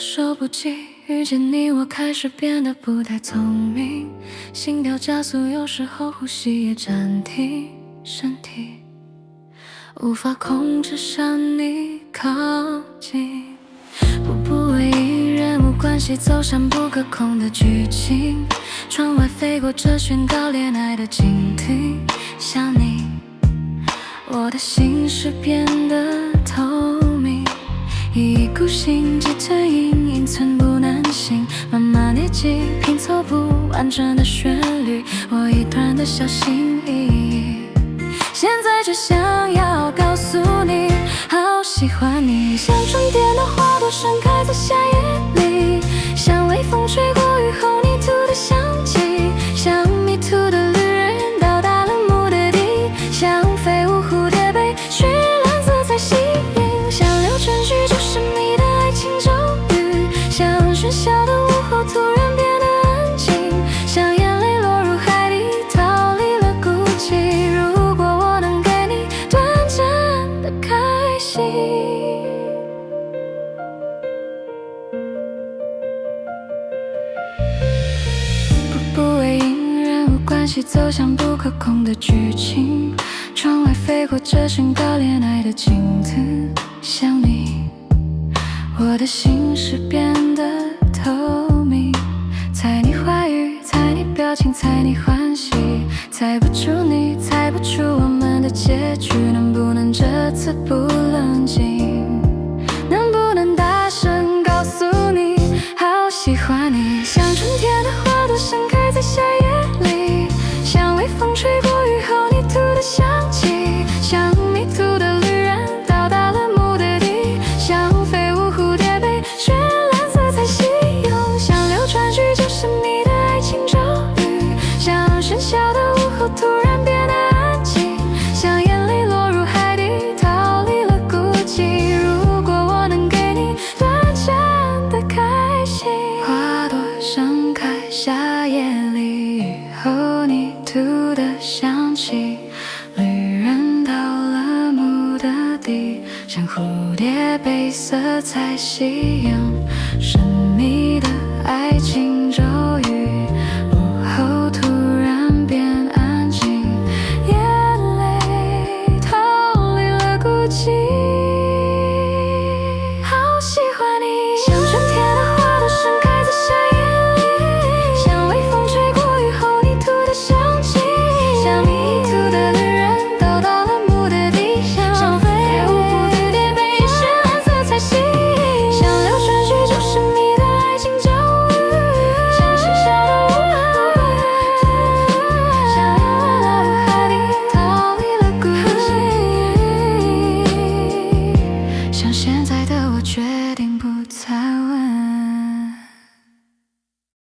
说不及，遇见你我开始变得不太聪明，心跳加速，有时候呼吸也暂停，身体无法控制向你靠近，不为意，人物关系走向不可控的剧情，窗外飞过这宣告恋爱的警笛，想你，我的心事变得透明，一股心悸吞隐，隐存不能醒，慢慢累积，拼凑不完整的旋律，我一段的小心翼翼，现在就想要告诉你，好喜欢你，像春天的花朵盛开在夏夜里，像微风吹过雨后泥土的香气，像迷途的旅人到达了目的地，像飞舞蝴蝶被绚烂色彩吸引，像流泉曲折神秘的爱情咒语，像喧嚣的午后突然变得安静，像眼泪落入海底逃离了孤寂，如果我能给你短暂的开心，不为因，人物关系走向不可控的剧情，窗外飞过这宣告恋爱的镜子，想你，我的心事变得透明，猜你话语，猜你表情，猜你欢喜，猜不出你，猜不出我们的结局，能不能这次不冷静，能不能大声告诉你，好喜欢你，像春天的花朵盛开在夏夜里，像微风吹过雨后泥土的香气，像迷途的旅人到达了目的地，像飞舞蝴蝶被绚烂色彩吸引，像流传曲折神秘的爱情咒语，像喧嚣的午后突然变得安静，像眼泪落入海底逃离了孤寂，如果我能给你短暂的开心，花朵盛开夏夜里，雨后泥土的香气，旅人到了目的地，像蝴蝶被色彩吸引，